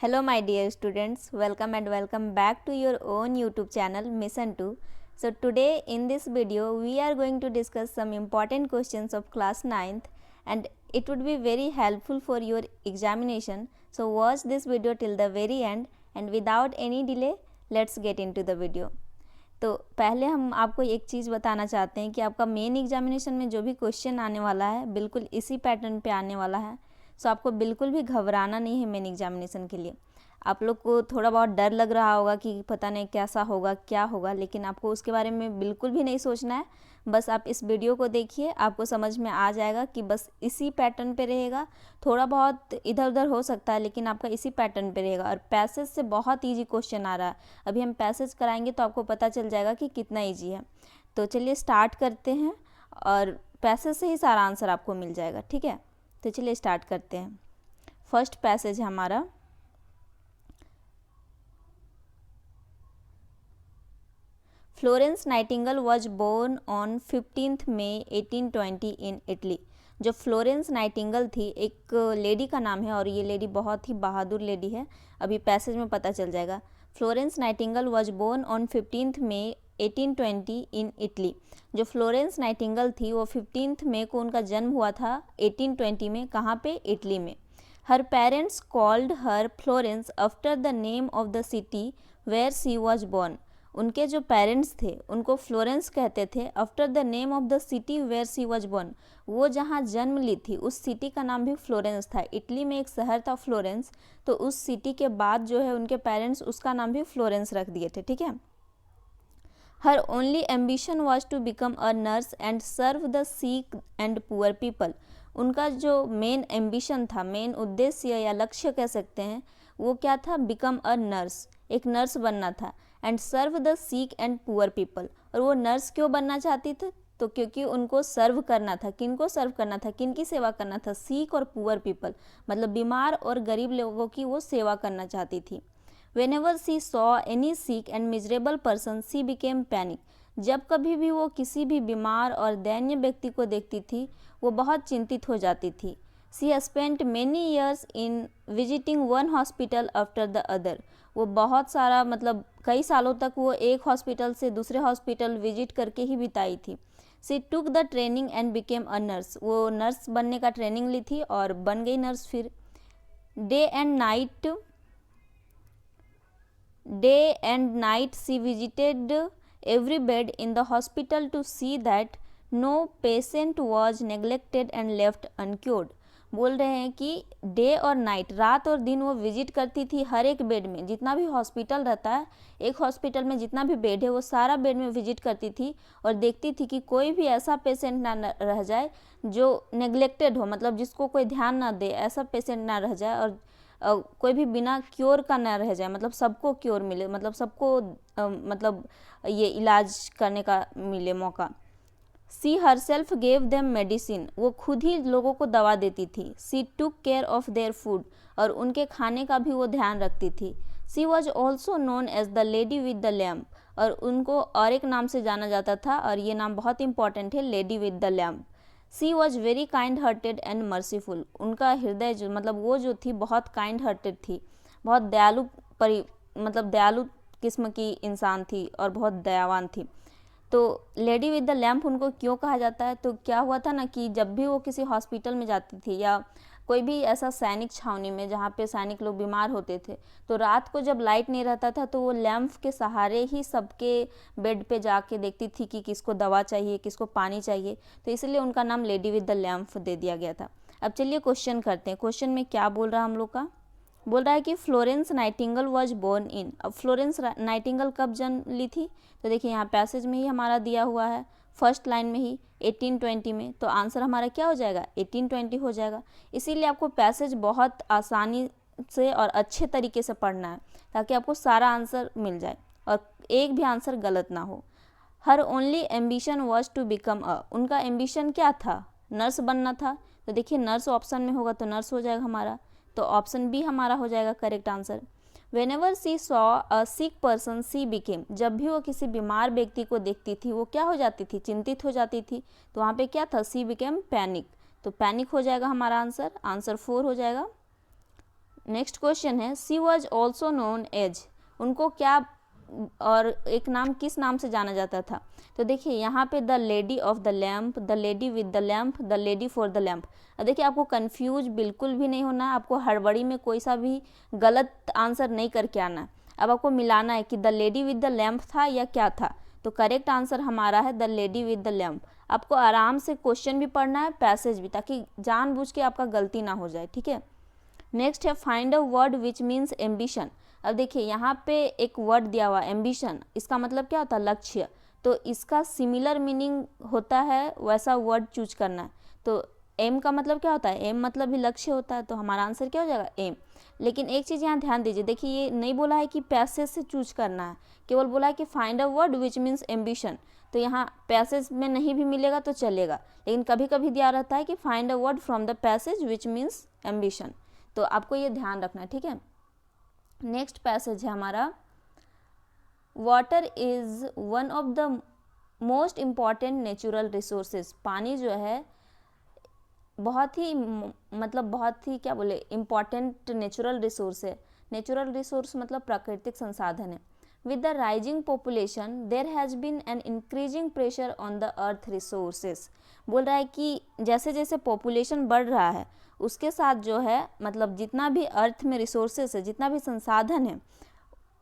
Hello my dear students, welcome and welcome back to your own YouTube channel Mission 2. So today in this video we are going to discuss some important questions of class 9th and it would be very helpful for your examination. So watch this video till the very end and without any delay let's get into the video. तो पहले हम आपको एक चीज़ बताना चाहते हैं कि आपका मेन एग्जामिनेशन में जो भी क्वेश्चन आने वाला है बिल्कुल इसी पैटर्न पे आने वाला है। सो आपको बिल्कुल भी घबराना नहीं है मेन एग्जामिनेशन के लिए। आप लोग को थोड़ा बहुत डर लग रहा होगा कि पता नहीं कैसा होगा क्या होगा, लेकिन आपको उसके बारे में बिल्कुल भी नहीं सोचना है। बस आप इस वीडियो को देखिए, आपको समझ में आ जाएगा कि बस इसी पैटर्न पे रहेगा। थोड़ा बहुत इधर उधर हो सकता है लेकिन आपका इसी पैटर्न पे रहेगा। और पैसेज से बहुत ईजी क्वेश्चन आ रहा है। अभी हम पैसेज कराएंगे तो आपको पता चल जाएगा कि कितना ईजी है। तो चलिए स्टार्ट करते हैं और पैसेज से ही सारा आंसर आपको मिल जाएगा, ठीक है। तो चलिए स्टार्ट करते हैं। फर्स्ट पैसेज है हमारा, Florence Nightingale was born on 15 May 1820 in Italy. जो फ्लोरेंस नाइटिंगेल थी एक लेडी का नाम है और ये लेडी बहुत ही बहादुर लेडी है। अभी पैसेज में पता चल जाएगा। Florence Nightingale was born on 15 May 1820 in Italy. जो फ्लोरेंस नाइटिंगेल थी वो 15 मई को उनका जन्म हुआ था 1820 में। कहाँ पे? इटली में। हर parents called her Florence after the name of the city where she was born. उनके जो पेरेंट्स थे उनको फ्लोरेंस कहते थे after the name of the city where she was born. वो जहाँ जन्म ली थी उस सिटी का नाम भी फ्लोरेंस था। इटली में एक शहर था फ्लोरेंस, तो उस सिटी के बाद जो है उनके पेरेंट्स उसका नाम भी फ्लोरेंस रख दिए थे, ठीक है। Her only ambition was to become a nurse and serve the sick and poor people. उनका जो मेन एम्बिशन था, मेन उद्देश्य या लक्ष्य कह सकते हैं, वो क्या था? बिकम अ नर्स, एक नर्स बनना था। And serve the sick and poor people. और वो नर्स क्यों बनना चाहती थी? तो क्योंकि उनको सर्व करना था। किनको सर्व करना था? किनकी सेवा करना था? सीक और पुअर पीपल, मतलब बीमार और गरीब लोगों की वो सेवा करना चाहती थी। Whenever she saw any sick and miserable person, she became panic. जब कभी भी वो किसी भी बीमार और दयनीय व्यक्ति को देखती थी वो बहुत चिंतित हो जाती थी। She spent many years in visiting one hospital after the other. वो बहुत सारा मतलब कई सालों तक वो एक हॉस्पिटल से दूसरे हॉस्पिटल विजिट करके ही बिताई थी। She took the training and became a nurse. वो नर्स बनने का ट्रेनिंग ली थी और बन गई नर्स फिर। Day and night she visited every bed in the hospital to see that no patient was neglected and left uncured. बोल रहे हैं कि डे और नाइट, रात और दिन वो विजिट करती थी हर एक बेड में। जितना भी हॉस्पिटल रहता है, एक हॉस्पिटल में जितना भी बेड है वो सारा बेड में विजिट करती थी और देखती थी कि कोई भी ऐसा पेशेंट ना रह जाए जो नेग्लेक्टेड हो, मतलब जिसको कोई ध्यान ना दे, ऐसा पेशेंट ना रह जाए। और कोई भी बिना क्योर का ना रह जाए, मतलब सबको क्योर मिले, मतलब सबको मतलब ये इलाज करने का मिले मौका। She herself gave them medicine. वो खुद ही लोगों को दवा देती थी। She took care of their food. और उनके खाने का भी वो ध्यान रखती थी। She was also known as the lady with the lamp. और उनको और एक नाम से जाना जाता था और ये नाम बहुत इंपॉर्टेंट है, lady with the lamp. She was very kind hearted and merciful. उनका हृदय जो मतलब वो जो थी बहुत काइंड हार्टेड थी, बहुत दयालु मतलब दयालु किस्म की इंसान थी और बहुत दयावान थी। तो लेडी विद द लैम्प उनको क्यों कहा जाता है? तो क्या हुआ था ना कि जब भी वो किसी हॉस्पिटल में जाती थी या कोई भी ऐसा सैनिक छावनी में जहाँ पे सैनिक लोग बीमार होते थे, तो रात को जब लाइट नहीं रहता था तो वो लैम्प के सहारे ही सबके बेड पे जाके देखती थी कि किसको दवा चाहिए, किसको पानी चाहिए। तो इसलिए उनका नाम लेडी विद द लैम्प दे दिया गया था। अब चलिए क्वेश्चन करते हैं। क्वेश्चन में क्या बोल रहा है हम लोग का? बोल रहा है कि Florence Nightingale was born in. अब फ्लोरेंस नाइटिंगेल कब जन्म ली थी? तो देखिए यहाँ पैसेज में ही हमारा दिया हुआ है, फर्स्ट लाइन में ही 1820 में। तो आंसर हमारा क्या हो जाएगा? 1820 हो जाएगा। इसीलिए आपको पैसेज बहुत आसानी से और अच्छे तरीके से पढ़ना है ताकि आपको सारा आंसर मिल जाए और एक भी आंसर गलत ना हो। Her only ambition was to become a. उनका एम्बिशन क्या था? नर्स बनना था। तो देखिए नर्स ऑप्शन में होगा तो नर्स हो जाएगा हमारा, तो ऑप्शन बी हमारा हो जाएगा correct answer. Whenever she saw a sick person she became. जब भी वो किसी बीमार व्यक्ति को देखती थी वो क्या हो जाती थी? चिंतित हो जाती थी। तो वहाँ पे क्या था? सी बिकेम पैनिक। तो पैनिक हो जाएगा हमारा आंसर, आंसर 4 हो जाएगा। नेक्स्ट क्वेश्चन है सी वॉज ऑल्सो नोन एज, उनको क्या और एक नाम किस नाम से जाना जाता था। तो देखिए यहाँ पे the lady of the lamp, the lady with the lamp, the lady for the lamp. अब देखिए आपको कंफ्यूज बिल्कुल भी नहीं होना है, आपको हड़बड़ी में कोई सा भी गलत आंसर नहीं करके आना है। अब आपको मिलाना है कि the lady with the lamp था या क्या था। तो करेक्ट आंसर हमारा है the lady with the lamp. आपको आराम से क्वेश्चन भी पढ़ना है, पैसेज भी, ताकि जानबूझ के आपका गलती ना हो जाए, ठीक है। नेक्स्ट है find a word which means ambition. अब देखिए यहाँ पे एक वर्ड दिया हुआ एम्बिशन, इसका मतलब क्या होता है, लक्ष्य। तो इसका सिमिलर मीनिंग होता है, वैसा वर्ड चूज करना है। तो एम का मतलब क्या होता है, एम मतलब भी लक्ष्य होता है, तो हमारा आंसर क्या हो जाएगा, एम। लेकिन एक चीज़ यहाँ ध्यान दीजिए, देखिए ये नहीं बोला है कि पैसेज से चूज करना है, केवल बोला है कि find a word which means ambition. तो यहाँ पैसेज में नहीं भी मिलेगा तो चलेगा, लेकिन कभी कभी दिया रहता है कि find a word from the passage which means ambition. तो आपको ये ध्यान रखना है, ठीक है। नेक्स्ट पैसेज है हमारा, water is one of the most important natural resources. पानी जो है बहुत ही बहुत ही क्या बोले इम्पॉर्टेंट नेचुरल रिसोर्स है। नेचुरल रिसोर्स मतलब प्राकृतिक संसाधन है। With the rising population there has been an increasing pressure on the earth resources. बोल रहा है कि जैसे जैसे पॉपुलेशन बढ़ रहा है उसके साथ जो है मतलब जितना भी अर्थ में रिसोर्सेज है, जितना भी संसाधन है,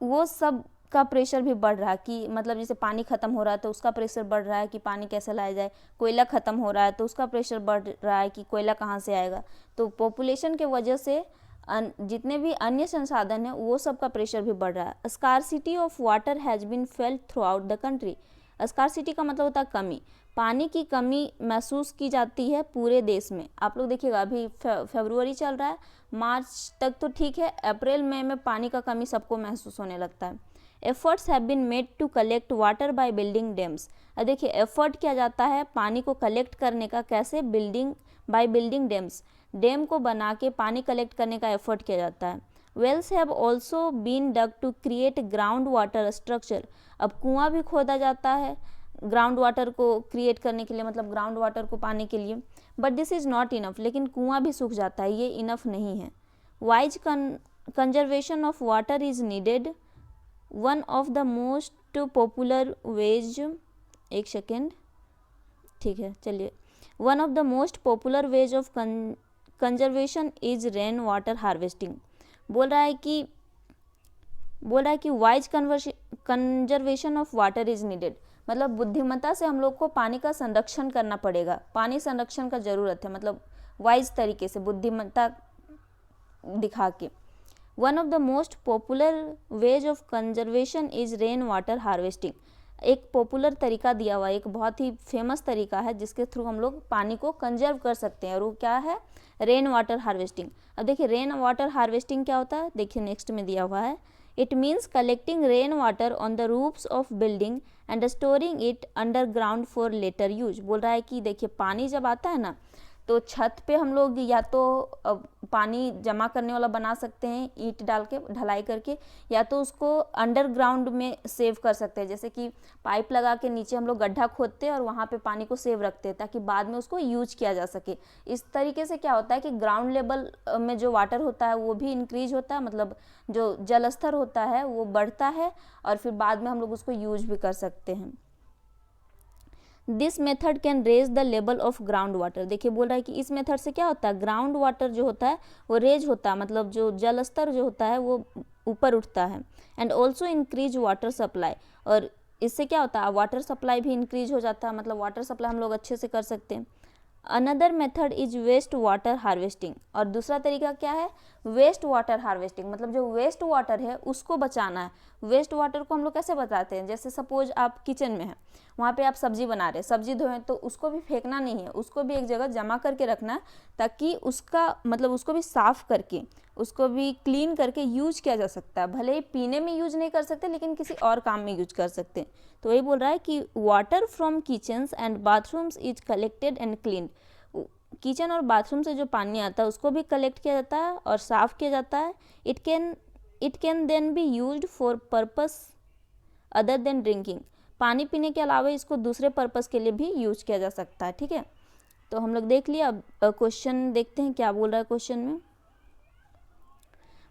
वो सब का प्रेशर भी बढ़ रहा है। कि मतलब जैसे पानी ख़त्म हो रहा है तो उसका प्रेशर बढ़ रहा है कि पानी कैसे लाया जाए, कोयला ख़त्म हो रहा है तो उसका प्रेशर बढ़ रहा है कि कोयला कहाँ से आएगा। तो पॉपुलेशन के वजह से जितने भी अन्य संसाधन हैं वो सब का प्रेशर भी बढ़ रहा है। Scarcity of water has been felt throughout the country. Scarcity का मतलब होता है कमी, पानी की कमी महसूस की जाती है पूरे देश में। आप लोग देखिएगा अभी फरवरी चल रहा है, मार्च तक तो ठीक है, अप्रैल मई में पानी का कमी सबको महसूस होने लगता है। Efforts have been made to collect water by building dams. अब देखिए एफर्ट किया जाता है पानी को कलेक्ट करने का, कैसे, बाय बिल्डिंग डैम्स, डैम को बना के पानी कलेक्ट करने का एफर्ट किया जाता है। Wells have also been dug to create ground water structure. अब कुआं भी खोदा जाता है ग्राउंड वाटर को क्रिएट करने के लिए, मतलब ग्राउंड वाटर को पाने के लिए, but this is not enough. लेकिन कुआं भी सूख जाता है, ये इनफ नहीं है। Wise conservation of water is needed. One of the most popular veg, एक सेकेंड, ठीक है चलिए, one of the most popular ways of conservation is rain water harvesting. बोल रहा है कि wise conservation of water is needed, मतलब बुद्धिमत्ता से हम लोग को पानी का संरक्षण करना पड़ेगा, पानी संरक्षण का ज़रूरत है, मतलब वाइज तरीके से बुद्धिमत्ता दिखा के। One of the most popular ways of conservation is rain water harvesting. एक पॉपुलर तरीका दिया हुआ, एक बहुत ही फेमस तरीका है जिसके थ्रू हम लोग पानी को कंजर्व कर सकते हैं, और वो क्या है, रेन वाटर हार्वेस्टिंग। अब देखिए रेन वाटर हार्वेस्टिंग क्या होता है, देखिए नेक्स्ट में दिया हुआ है, it means collecting rain water on the roofs of building and storing it underground for later use. बोल रहा है कि देखिए पानी जब आता है ना तो छत पे हम लोग या तो पानी जमा करने वाला बना सकते हैं ईंट डाल के ढलाई करके, या तो उसको अंडरग्राउंड में सेव कर सकते हैं, जैसे कि पाइप लगा के नीचे हम लोग गड्ढा खोदते हैं और वहाँ पे पानी को सेव रखते हैं ताकि बाद में उसको यूज किया जा सके। इस तरीके से क्या होता है कि ग्राउंड लेवल में जो वाटर होता है वो भी इंक्रीज होता है, मतलब जो जल स्तर होता है वो बढ़ता है, और फिर बाद में हम लोग उसको यूज भी कर सकते हैं। This method can raise the level of ground water. देखिए बोल रहा है कि इस मेथड से क्या होता है, ग्राउंड वाटर जो होता है वो रेज होता है, मतलब जो जल स्तर जो होता है वो ऊपर उठता है। And also increase water supply, और इससे क्या होता है वाटर सप्लाई भी इंक्रीज हो जाता है, मतलब वाटर सप्लाई हम लोग अच्छे से कर सकते हैं। Another method is waste water harvesting, और दूसरा तरीका क्या है, वेस्ट वाटर हार्वेस्टिंग, मतलब जो वेस्ट वाटर है उसको बचाना है। वेस्ट वाटर को हम लोग कैसे बचाते हैं, जैसे सपोज आप किचन में हैं, वहाँ पे आप सब्जी बना रहे हैं, सब्जी धोएं, तो उसको भी फेंकना नहीं है, उसको भी एक जगह जमा करके रखना है ताकि उसका मतलब उसको भी साफ़ करके, उसको भी क्लीन करके यूज किया जा सकता है। भले ही पीने में यूज नहीं कर सकते लेकिन किसी और काम में यूज कर सकते हैं। तो वही बोल रहा है कि water from kitchens and bathrooms is collected and clean. Kitchen और बाथरूम से जो पानी आता है उसको भी कलेक्ट किया जाता है और साफ़ किया जाता है। It can then be used for purpose other than drinking. पानी पीने के अलावा इसको दूसरे पर्पस के लिए भी यूज किया जा सकता है। ठीक है, तो हम लोग देख लिया। अब क्वेश्चन देखते हैं क्या बोल रहा है क्वेश्चन में।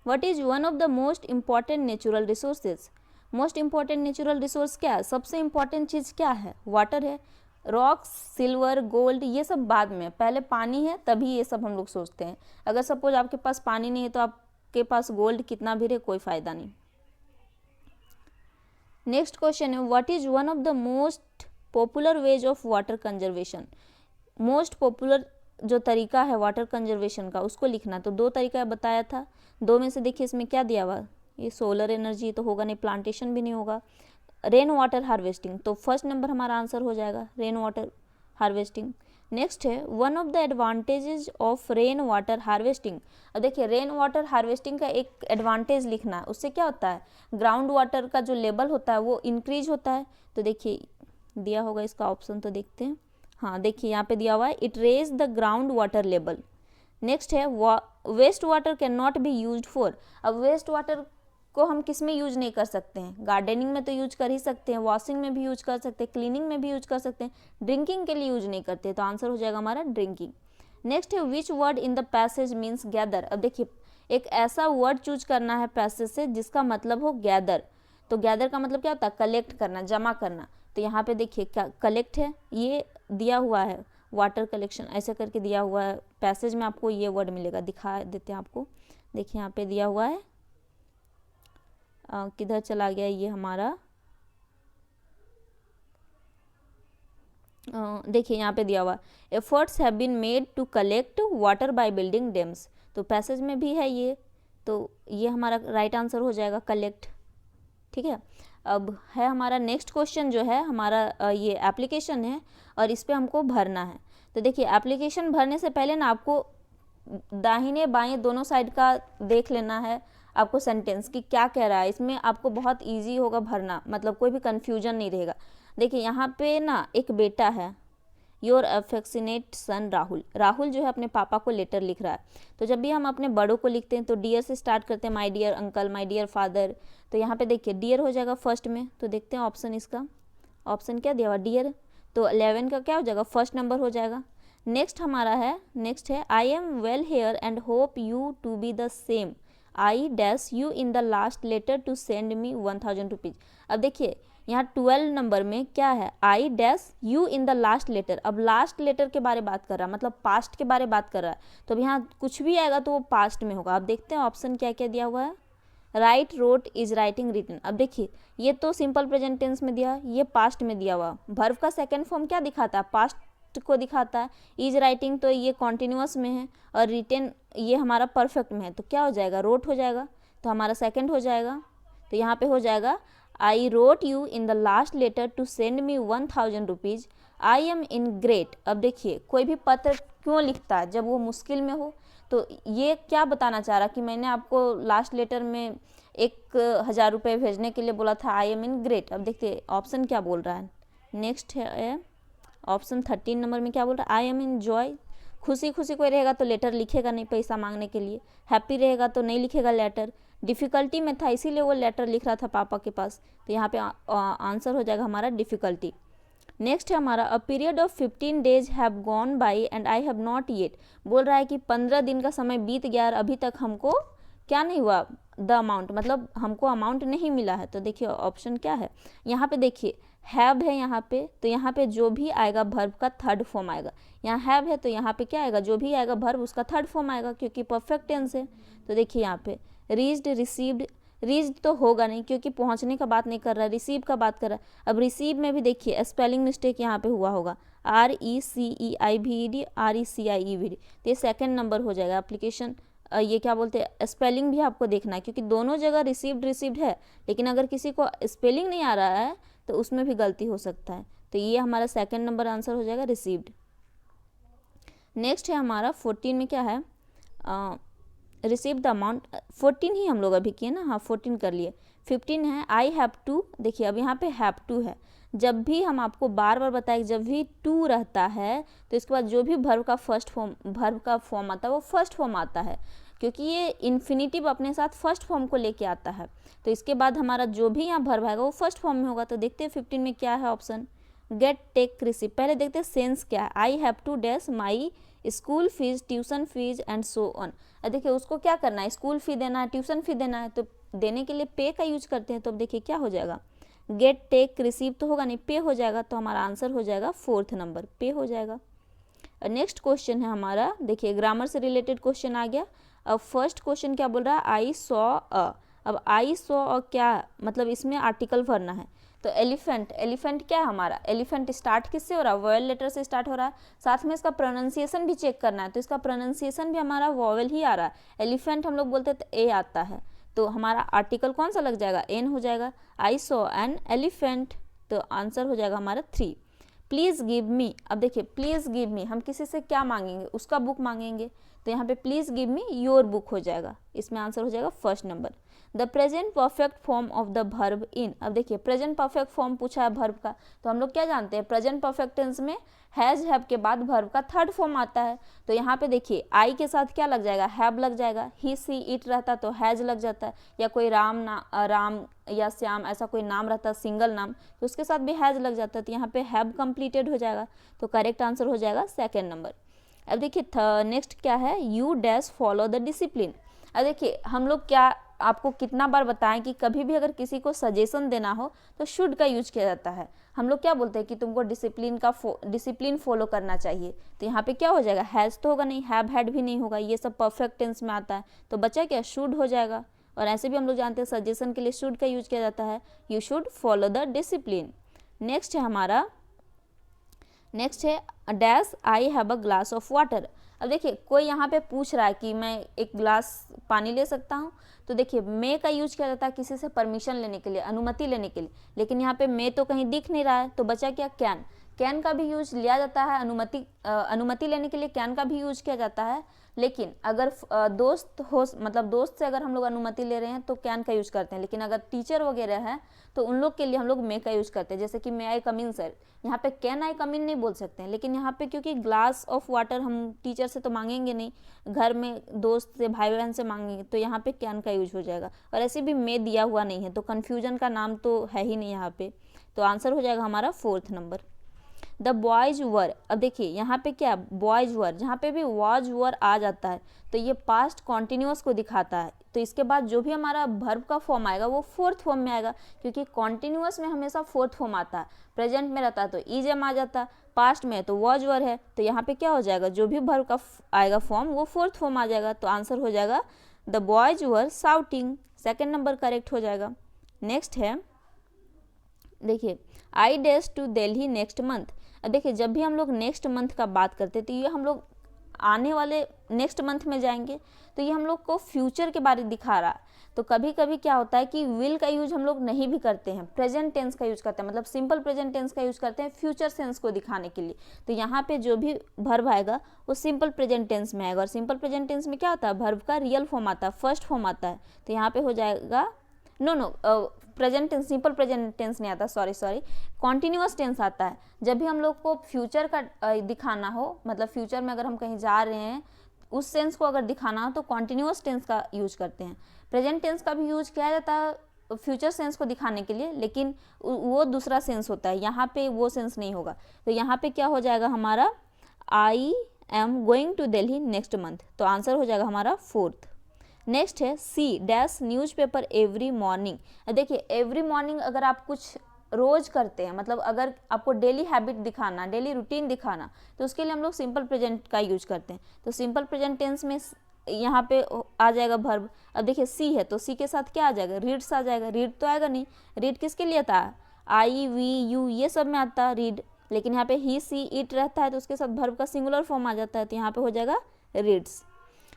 What is one of the most important natural resources? Most important natural resource क्या है? सबसे इंपॉर्टेंट चीज़ क्या है? वाटर है। रॉक्स, सिल्वर, गोल्ड ये सब बाद में, पहले पानी है तभी ये सब हम लोग सोचते हैं। अगर सपोज आपके पास पानी नहीं है तो आपके पास गोल्ड कितना भी रहे कोई फ़ायदा नहीं। नेक्स्ट क्वेश्चन है what is one of the most popular ways of water conservation? Most popular जो तरीका है वाटर कंजर्वेशन का उसको लिखना। तो दो तरीका बताया था, दो में से देखिए इसमें क्या दिया हुआ, ये सोलर एनर्जी तो होगा नहीं, प्लांटेशन भी नहीं होगा। रेन वाटर हार्वेस्टिंग, तो फर्स्ट नंबर हमारा आंसर हो जाएगा रेन वाटर हार्वेस्टिंग। नेक्स्ट है one of the advantages of rain water harvesting. अब देखिए रेन वाटर हार्वेस्टिंग का एक एडवांटेज लिखना है, उससे क्या होता है ग्राउंड वाटर का जो लेवल होता है वो इंक्रीज होता है। तो देखिए दिया होगा इसका ऑप्शन, तो देखते हैं। हाँ देखिए यहाँ पे दिया हुआ है it raise the ground water level. Next है waste water cannot be used for. अब वेस्ट वाटर को हम किस में यूज नहीं कर सकते हैं? गार्डनिंग में तो यूज कर ही सकते हैं, वॉशिंग में भी यूज कर सकते हैं, क्लीनिंग में भी यूज कर सकते हैं, ड्रिंकिंग के लिए यूज नहीं करते। तो आंसर हो जाएगा हमारा ड्रिंकिंग। नेक्स्ट है which word in the passage means gather. अब देखिए एक ऐसा वर्ड चूज करना है पैसेज से जिसका मतलब हो गैदर। तो गैदर का मतलब क्या होता है? कलेक्ट करना, जमा करना। तो यहाँ पे देखिए क्या कलेक्ट है, ये दिया हुआ है वाटर कलेक्शन ऐसे करके दिया हुआ है। पैसेज में आपको ये वर्ड मिलेगा, दिखा देते हैं आपको। देखिए यहाँ पे दिया हुआ है, किधर चला गया ये हमारा, देखिए यहाँ पे दिया हुआ efforts have been made to collect water by building dams. तो पैसेज में भी है ये, तो ये हमारा राइट आंसर हो जाएगा कलेक्ट। ठीक है, अब है हमारा नेक्स्ट क्वेश्चन जो है हमारा ये एप्लीकेशन है और इस पर हमको भरना है। तो देखिए एप्लीकेशन भरने से पहले ना आपको दाहिने बाएं दोनों साइड का देख लेना है आपको सेंटेंस कि क्या कह रहा है। इसमें आपको बहुत इजी होगा भरना, मतलब कोई भी कन्फ्यूजन नहीं रहेगा। देखिए यहाँ पे ना एक बेटा है, योर अफेक्शनेट सन राहुल। राहुल जो है अपने पापा को लेटर लिख रहा है। तो जब भी हम अपने बड़ों को लिखते हैं तो डियर से स्टार्ट करते हैं, my dear uncle, my dear father. तो यहाँ पे देखिए डियर हो जाएगा फर्स्ट में। तो देखते हैं ऑप्शन, इसका ऑप्शन क्या दिया हुआ डियर। तो 11 का क्या हो जाएगा फर्स्ट नंबर हो जाएगा। नेक्स्ट हमारा है, नेक्स्ट है I am well here and hope you to be the same. I dash you in the last letter to send me 1000 rupees. अब देखिए यहाँ 12 नंबर में क्या है, I dash you in the last letter. अब last letter के बारे बात कर रहा है, मतलब पास्ट के बारे बात कर रहा है। तो अब यहाँ कुछ भी आएगा तो वो पास्ट में होगा। अब देखते हैं ऑप्शन क्या क्या दिया हुआ है। Right, wrote, is writing, written. अब देखिए ये तो सिंपल प्रेजेंट टेंस में दिया, ये पास्ट में दिया हुआ। वर्ब का सेकेंड फॉर्म क्या दिखाता है? पास्ट को दिखाता है। इज राइटिंग तो ये कॉन्टिन्यूअस में है और रिटन ये हमारा परफेक्ट में है। तो क्या हो जाएगा? रोट हो जाएगा। तो हमारा सेकेंड हो जाएगा। तो यहाँ पे हो जाएगा I wrote you in the last letter to send me 1000 rupees. I am in great. अब देखिए कोई भी पत्र क्यों लिखता है? जब वो मुश्किल में हो। तो ये क्या बताना चाह रहा कि मैंने आपको लास्ट लेटर में 1000 रुपये भेजने के लिए बोला था, आई एम इन ग्रेट। अब देखिए ऑप्शन क्या बोल रहा है। नेक्स्ट है ऑप्शन 13 नंबर में क्या बोल रहा है, आई एम इन जॉय। खुशी खुशी कोई रहेगा तो लेटर लिखेगा नहीं पैसा मांगने के लिए, हैप्पी रहेगा तो नहीं लिखेगा लेटर। डिफ़िकल्टी में था इसीलिए वो लेटर लिख रहा था पापा के पास। तो यहाँ पे आंसर हो जाएगा हमारा डिफ़िकल्टी। नेक्स्ट है हमारा a period of 15 days have gone by and I have not yet. बोल रहा है कि 15 दिन का समय बीत गया और अभी तक हमको क्या नहीं हुआ, द अमाउंट, मतलब हमको अमाउंट नहीं मिला है। तो देखिए ऑप्शन क्या है, यहाँ पे देखिए हैव है यहाँ पे, तो यहाँ पे जो भी आएगा वर्ब का थर्ड फॉर्म आएगा। यहाँ हैव है तो यहाँ पे क्या आएगा, जो भी आएगा वर्ब उसका थर्ड फॉर्म आएगा क्योंकि परफेक्ट टेंस है। तो देखिए यहाँ पे रीच्ड, रिसीव्ड, रीच्ड तो होगा नहीं क्योंकि पहुँचने का बात नहीं कर रहा है, रिसीव का बात कर रहा है। अब रिसीव में भी देखिए स्पेलिंग मिस्टेक यहाँ पे हुआ होगा, RECEIVED RECIEVD। तो ये सेकेंड नंबर हो जाएगा। एप्लीकेशन ये क्या बोलते हैं, स्पेलिंग भी आपको देखना है क्योंकि दोनों जगह रिसीव्ड रिसीव्ड है, लेकिन अगर किसी को स्पेलिंग नहीं आ रहा है तो उसमें भी गलती हो सकता है। तो ये हमारा सेकंड नंबर आंसर हो जाएगा रिसीव्ड। नेक्स्ट है हमारा 14 में क्या है, रिसीव द अमाउंट। 14 ही हम लोग अभी किए ना, हाँ 14 कर लिए। 15 है आई हैव टू। देखिए अब यहाँ पे हैव टू है। जब भी हम आपको बार बार बताएं जब भी टू रहता है तो इसके बाद जो भी वर्ब का फॉर्म आता है वो फर्स्ट फॉर्म आता है क्योंकि ये इन्फिनिटिव अपने साथ फर्स्ट फॉर्म को लेके आता है। तो इसके बाद हमारा जो भी यहाँ वर्ब आएगा वो फर्स्ट फॉर्म में होगा। तो देखते हैं 15 में क्या है ऑप्शन, गेट, टेक, रिसीव। पहले देखते हैं सेंस क्या है, I have to dash my school fees, tuition fees and so on. अब देखिए उसको क्या करना है, स्कूल फी देना है, ट्यूशन फी देना है, तो देने के लिए पे का यूज करते हैं। तो अब देखिए क्या हो जाएगा, गेट, टेक, रिसीव तो होगा नहीं, पे हो जाएगा। तो हमारा आंसर हो जाएगा 4th नंबर, पे हो जाएगा। नेक्स्ट क्वेश्चन है हमारा, देखिए ग्रामर से रिलेटेड क्वेश्चन आ गया। अब फर्स्ट क्वेश्चन क्या बोल रहा है, आई सॉ अ। अब आई सॉ अ क्या मतलब, इसमें आर्टिकल भरना है। तो एलिफेंट, एलिफेंट क्या है हमारा, एलिफेंट स्टार्ट किससे हो रहा है, वॉवेल लेटर से स्टार्ट हो रहा है। साथ में इसका प्रोनाउंसिएशन भी चेक करना है, तो इसका प्रोनाउंसिएशन भी हमारा वॉवेल ही आ रहा है। एलिफेंट हम लोग बोलते हैं तो ए आता है, तो हमारा आर्टिकल कौन सा लग जाएगा, एन हो जाएगा। आई सॉ एन एलिफेंट, तो आंसर हो जाएगा हमारा 3। प्लीज़ गिव मी, अब देखिए प्लीज़ गिव मी हम किसी से क्या मांगेंगे, उसका बुक मांगेंगे। तो यहाँ पे please give me your book हो जाएगा, इसमें आंसर हो जाएगा 1st number. The present perfect form of the verb in, अब देखिए प्रेजेंट परफेक्ट फॉर्म पूछा है वर्ब का, तो हम लोग क्या जानते हैं, प्रेजेंट परफेक्ट टेंस में हैज़ हैव के बाद वर्ब का 3rd फॉर्म आता है। तो यहाँ पे देखिए आई के साथ क्या लग जाएगा, हैव लग जाएगा। ही सी इट रहता तो हैज़ लग जाता है, या कोई राम या श्याम ऐसा कोई नाम रहता सिंगल नाम, तो उसके साथ भी हैज़ लग जाता है। तो यहाँ पे हैव कंप्लीटेड हो जाएगा, तो करेक्ट आंसर हो जाएगा 2nd नंबर। अब देखिए नेक्स्ट क्या है, you dash follow the discipline. अब देखिए हम लोग क्या आपको कितना बार बताएं कि कभी भी अगर किसी को सजेशन देना हो तो शुड का यूज किया जाता है। हम लोग क्या बोलते हैं कि तुमको डिसिप्लिन फॉलो करना चाहिए। तो यहाँ पे क्या हो जाएगा, हैज़ तो होगा नहीं, हैव हैड भी नहीं होगा, ये सब परफेक्ट टेंस में आता है, तो बचा क्या, शुड हो जाएगा। और ऐसे भी हम लोग जानते हैं सजेशन के लिए शुड का यूज किया जाता है, you should follow the discipline. Next है हमारा, नेक्स्ट है dash I have a glass of water. अब देखिए कोई यहाँ पे पूछ रहा है कि मैं एक गिलास पानी ले सकता हूँ, तो देखिए मे का यूज किया जाता है किसी से परमिशन लेने के लिए, अनुमति लेने के लिए, लेकिन यहाँ पे मे तो कहीं दिख नहीं रहा है, तो बचा क्या, कैन। कैन का भी यूज लिया जाता है, अनुमति लेने के लिए कैन का भी यूज किया जाता है। लेकिन अगर दोस्त हो, मतलब दोस्त से अगर हम लोग अनुमति ले रहे हैं तो कैन का यूज करते हैं, लेकिन अगर टीचर वगैरह है तो उन लोग के लिए हम लोग मे का यूज करते हैं। जैसे कि मे आई कम इन सर, यहाँ पे कैन आई कम इन नहीं बोल सकते हैं, लेकिन यहाँ पे क्योंकि ग्लास ऑफ वाटर हम टीचर से तो मांगेंगे नहीं, घर में दोस्त से, भाई बहन से मांगेंगे, तो यहाँ पे कैन का यूज हो जाएगा। और ऐसे भी मे दिया हुआ नहीं है, तो कन्फ्यूजन का नाम तो है ही नहीं यहाँ पे, तो आंसर हो जाएगा हमारा 4th नंबर। द बॉयज वर, अब देखिए यहाँ पे क्या, बॉयज वर, जहाँ पे भी वॉज वर आ जाता है तो ये पास्ट कॉन्टिन्यूअस को दिखाता है। तो इसके बाद जो भी हमारा वर्ब का फॉर्म आएगा वो 4th फॉर्म में आएगा, क्योंकि कॉन्टिन्यूअस में हमेशा 4th फॉर्म आता है। प्रेजेंट में रहता है तो इज एम आ जाता है, पास्ट में तो वॉज वर है, तो यहाँ पे क्या हो जाएगा, जो भी वर्ब का आएगा फॉर्म वो 4th फॉर्म आ जाएगा। तो आंसर हो जाएगा the boys were shouting, 2nd number correct हो जाएगा। नेक्स्ट है देखिए I days to Delhi next month. अब देखिए जब भी हम लोग नेक्स्ट मंथ का बात करते हैं तो ये हम लोग आने वाले नेक्स्ट मंथ में जाएंगे, तो ये हम लोग को फ्यूचर के बारे में दिखा रहा है। तो कभी कभी क्या होता है कि विल का यूज हम लोग नहीं भी करते हैं, प्रेजेंट टेंस का यूज करते हैं, मतलब सिंपल प्रेजेंट टेंस का यूज करते हैं फ्यूचर सेंस को दिखाने के लिए। तो यहाँ पे जो भी वर्ब आएगा वो सिंपल प्रेजेंट टेंस में आएगा, और सिंपल प्रेजेंट टेंस में क्या होता है, वर्ब का रियल फॉर्म आता है, फर्स्ट फॉर्म आता है। तो यहाँ पे हो जाएगा present tense, simple present tense नहीं आता, सॉरी कॉन्टिन्यूअस टेंस आता है। जब भी हम लोग को फ्यूचर का दिखाना हो, मतलब फ्यूचर में अगर हम कहीं जा रहे हैं उस सेंस को अगर दिखाना हो तो कॉन्टिन्यूअस टेंस का यूज करते हैं। प्रेजेंट टेंस का भी यूज किया जाता है फ्यूचर सेंस को दिखाने के लिए, लेकिन वो दूसरा सेंस होता है, यहाँ पे वो सेंस नहीं होगा। तो यहाँ पे क्या हो जाएगा हमारा, I am going to Delhi next month, तो आंसर हो जाएगा हमारा 4th। नेक्स्ट है see dash newspaper every morning. देखिए एवरी मॉर्निंग अगर आप कुछ रोज करते हैं, मतलब अगर आपको डेली हैबिट दिखाना, डेली रूटीन दिखाना, तो उसके लिए हम लोग सिंपल प्रेजेंट का यूज करते हैं। तो सिंपल प्रेजेंट टेंस में यहाँ पे आ जाएगा वर्ब। अब देखिए सी है तो सी के साथ क्या आ जाएगा, रीड्स आ जाएगा। रीड तो आएगा नहीं, रीड किसके लिए आता है, आई वी यू ये सब में आता है रीड, लेकिन यहाँ पे ही सी इट रहता है तो उसके साथ वर्ब का सिंगुलर फॉर्म आ जाता है, तो यहाँ पे हो जाएगा रीड्स।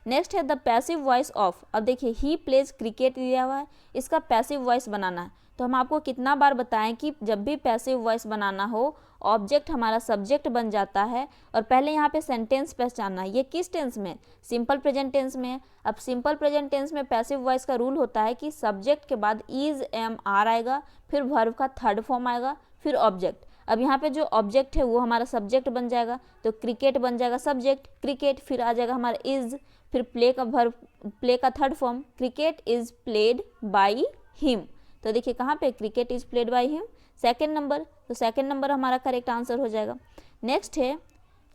नेक्स्ट है द पैसिव वॉइस ऑफ। अब देखिए ही प्लेज क्रिकेट दिया हुआ है, इसका पैसिव वॉइस बनाना है। तो हम आपको कितना बार बताएं कि जब भी पैसिव वॉइस बनाना हो ऑब्जेक्ट हमारा सब्जेक्ट बन जाता है, और पहले यहाँ पे सेंटेंस पहचानना है, ये किस टेंस में, सिंपल प्रेजेंट टेंस में। अब सिंपल प्रेजेंट टेंस में पैसिव वॉइस का रूल होता है कि सब्जेक्ट के बाद इज एम आर आएगा, फिर वर्ब का 3rd फॉर्म आएगा, फिर ऑब्जेक्ट। अब यहाँ पे जो ऑब्जेक्ट है वो हमारा सब्जेक्ट बन जाएगा, तो क्रिकेट बन जाएगा सब्जेक्ट, क्रिकेट, फिर आ जाएगा हमारा इज, फिर प्ले का वर्ब, प्ले का 3rd form, cricket is played by him. तो देखिए कहाँ पे, cricket is played by him, 2nd number, तो 2nd नंबर हमारा करेक्ट आंसर हो जाएगा। नेक्स्ट है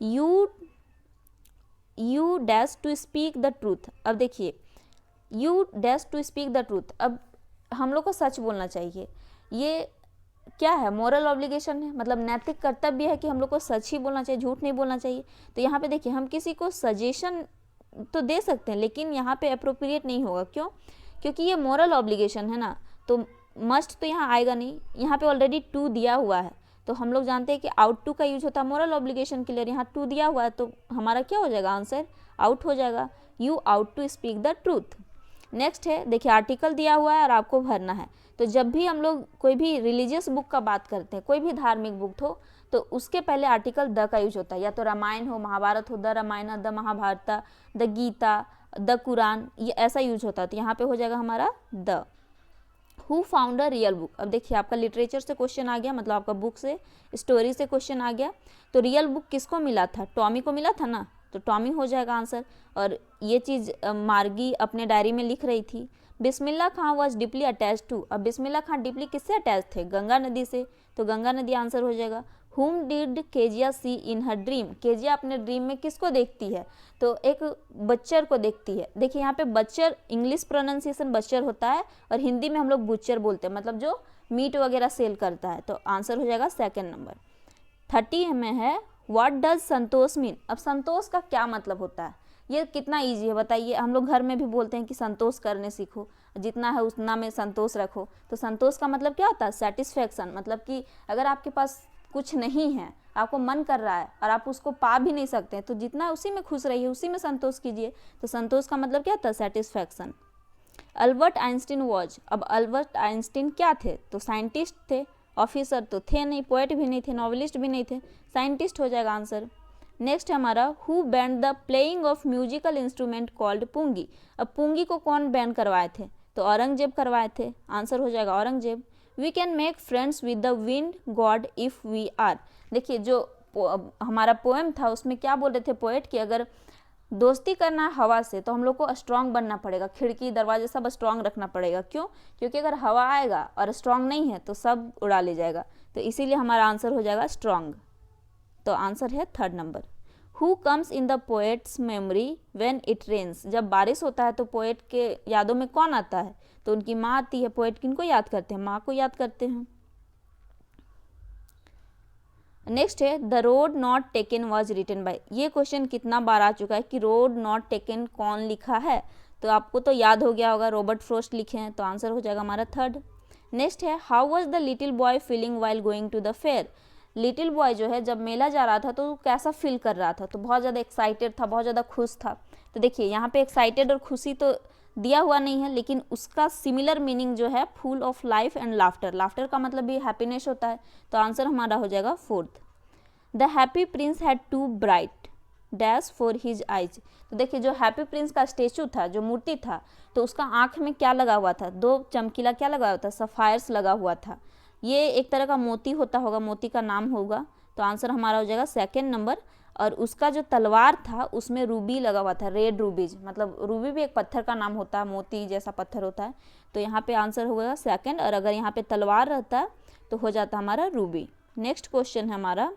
you you dash to speak the truth. अब देखिए you dash to speak the truth, अब हम लोग को सच बोलना चाहिए। ये क्या है, मोरल ऑब्लिगेशन है, मतलब नैतिक कर्तव्य है कि हम लोग को सच ही बोलना चाहिए, झूठ नहीं बोलना चाहिए। तो यहाँ पे देखिए हम किसी को सजेशन तो दे सकते हैं लेकिन यहाँ पे अप्रोप्रिएट नहीं होगा। क्यों? क्योंकि ये मोरल ऑब्लिगेशन है ना, तो मस्ट तो यहाँ आएगा नहीं। यहाँ पे ऑलरेडी टू दिया हुआ है, तो हम लोग जानते हैं कि आउट टू का यूज होता है मोरल ऑब्लिगेशन के लिए। यहाँ टू दिया हुआ है तो हमारा क्या हो जाएगा, आंसर आउट हो जाएगा। You ought to speak the truth. Next है, देखिए आर्टिकल दिया हुआ है और आपको भरना है। तो जब भी हम लोग कोई भी रिलीजियस बुक का बात करते हैं, कोई भी धार्मिक बुक हो, तो उसके पहले आर्टिकल द का यूज होता है। या तो रामायण हो, महाभारत हो, the Ramayana, the Mahabharata, the Gita, the Quran, ये ऐसा यूज होता है। तो यहाँ पे हो जाएगा हमारा the. Who found a real book. अब देखिए आपका लिटरेचर से क्वेश्चन आ गया, मतलब आपका बुक से, स्टोरी से क्वेश्चन आ गया। तो रियल बुक किसको मिला था, टॉमी को मिला था ना, तो टॉमी हो जाएगा आंसर। और ये चीज़ मार्गी अपने डायरी में लिख रही थी। बिस्मिल्लाह खां वॉज डीपली अटैच टू। अब बिस्मिल्लाह खां डीपली किससे अटैच थे, गंगा नदी से, तो गंगा नदी आंसर हो जाएगा। हुम did Kezia see in her dream. Kezia अपने ड्रीम में किसको देखती है, तो एक बच्चर को देखती है। देखिए यहाँ पे बच्चर, इंग्लिश प्रोनाउंसिएशन बच्चर होता है और हिंदी में हम लोग बुच्चर बोलते हैं, मतलब जो मीट वगैरह सेल करता है। तो आंसर हो जाएगा सेकेंड नंबर। 30 में है व्हाट डज संतोष मीन। अब संतोष का क्या मतलब होता है, ये कितना इजी है बताइए। हम लोग घर में भी बोलते हैं कि संतोष करने सीखो, जितना है उतना में संतोष रखो। तो संतोष का मतलब क्या होता है, सेटिस्फैक्शन। मतलब कि अगर आपके पास कुछ नहीं है, आपको मन कर रहा है और आप उसको पा भी नहीं सकते हैं, तो जितना उसी में खुश रहिए, उसी में संतोष कीजिए। तो संतोष का मतलब क्या होता है, सेटिस्फैक्शन। Albert Einstein was. अब अल्बर्ट आइंस्टीन क्या थे, तो साइंटिस्ट थे। ऑफिसर तो थे नहीं, पोएट भी नहीं थे, नॉवेलिस्ट भी नहीं थे, साइंटिस्ट हो जाएगा आंसर। नेक्स्ट है हमारा who banned the playing of musical instrument called pungi. अब पुंगी को कौन बैन करवाए थे, तो औरंगजेब करवाए थे, आंसर हो जाएगा Aurangzeb. We can make friends with the wind god if we are. देखिए जो हमारा पोएम था उसमें क्या बोल रहे थे पोएट कि अगर दोस्ती करना है हवा से तो हम लोग को स्ट्रांग बनना पड़ेगा, खिड़की दरवाजे सब स्ट्रांग रखना पड़ेगा। क्यों? क्योंकि अगर हवा आएगा और स्ट्रांग नहीं है तो सब उड़ा ले जाएगा। तो इसीलिए हमारा आंसर हो जाएगा स्ट्रांग। तो आंसर है third number. Who comes in the poet's memory when it rains. जब बारिश होता है तो पोएट के यादों में कौन आता है, तो उनकी माँ आती है। पोएट किनको याद करते हैं, माँ को याद करते हैं। नेक्स्ट है the road not taken was written by. ये क्वेश्चन कितना बार आ चुका है कि रोड नॉट टेकन कौन लिखा है, तो आपको तो याद हो गया होगा, रॉबर्ट फ्रॉस्ट लिखे हैं। तो आंसर हो जाएगा हमारा थर्ड। नेक्स्ट है how was the little boy feeling while going to the fair. Little boy जो है जब मेला जा रहा था तो वो कैसा फील कर रहा था, तो बहुत ज़्यादा एक्साइटेड था, बहुत ज़्यादा खुश था। तो देखिए यहाँ पे एक्साइटेड और खुशी तो दिया हुआ नहीं है, लेकिन उसका सिमिलर मीनिंग जो है full of life and laughter. Laughter का मतलब भी हैप्पीनेस होता है। तो आंसर हमारा हो जाएगा fourth. The happy prince had two bright dash for his eyes. तो देखिए जो हैप्पी प्रिंस का स्टेचू था, जो मूर्ति था, तो उसका आँख में क्या लगा हुआ था, दो चमकीला क्या लगा हुआ था, सफायर्स लगा हुआ था। ये एक तरह का मोती होता होगा, मोती का नाम होगा। तो आंसर हमारा हो जाएगा सेकेंड नंबर। और उसका जो तलवार था उसमें रूबी लगा हुआ था, रेड रूबीज। मतलब रूबी भी एक पत्थर का नाम होता है, मोती जैसा पत्थर होता है। तो यहाँ पे आंसर होगा सेकंड। और अगर यहाँ पे तलवार रहता तो हो जाता हमारा रूबी। नेक्स्ट क्वेश्चन है हमारा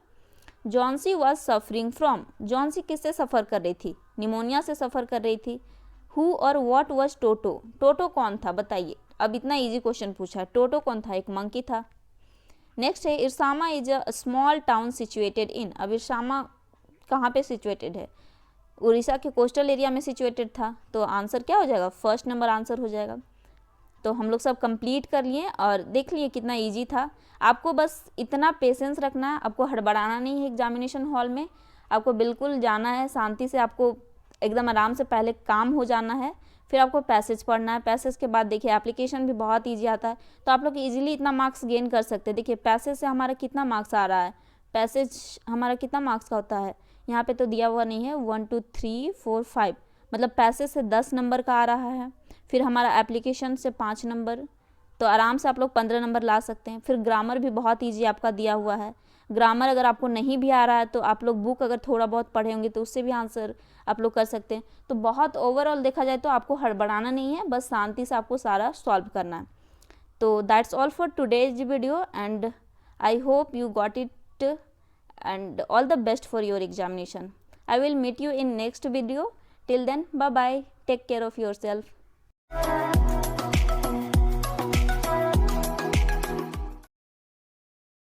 Johnsy was suffering from. Johnsy किससे सफ़र कर रही थी, निमोनिया से सफ़र कर रही थी। हु और व्हाट वॉज टोटो। टोटो कौन था बताइए। अब इतना इजी क्वेश्चन पूछा है, टोटो कौन था, एक मंकी था। नेक्स्ट है Irsama is a small town situated in. अब इरसामा कहाँ पे सिचुएटेड है, उड़ीसा के कोस्टल एरिया में सिचुएटेड था। तो आंसर क्या हो जाएगा, फर्स्ट नंबर आंसर हो जाएगा। तो हम लोग सब कंप्लीट कर लिए और देख लिए कितना इजी था। आपको बस इतना पेशेंस रखना है, आपको हड़बड़ाना नहीं है एग्जामिनेशन हॉल में। आपको बिल्कुल जाना है शांति से, आपको एकदम आराम से पहले काम हो जाना है, फिर आपको पैसेज पढ़ना है। पैसेज के बाद देखिए एप्लीकेशन भी बहुत ईजी आता है, तो आप लोग इजीली इतना मार्क्स गेन कर सकते हैं। देखिए पैसेज से हमारा कितना मार्क्स आ रहा है, पैसेज हमारा कितना मार्क्स का होता है, यहाँ पे तो दिया हुआ नहीं है, 1 2 3 4 5, मतलब पैसेज से 10 नंबर का आ रहा है। फिर हमारा एप्लीकेशन से 5 नंबर, तो आराम से आप लोग 15 नंबर ला सकते हैं। फिर ग्रामर भी बहुत ईजी आपका दिया हुआ है। ग्रामर अगर आपको नहीं भी आ रहा है तो आप लोग बुक अगर थोड़ा बहुत पढ़े होंगे तो उससे भी आंसर आप लोग कर सकते हैं। तो बहुत ओवरऑल देखा जाए तो आपको हड़बड़ाना नहीं है, बस शांति से आपको सारा सॉल्व करना है। तो that's all for today's video and I hope you got it and all the best for your examination. I will meet you in next video. Till then, bye bye. Take care of yourself.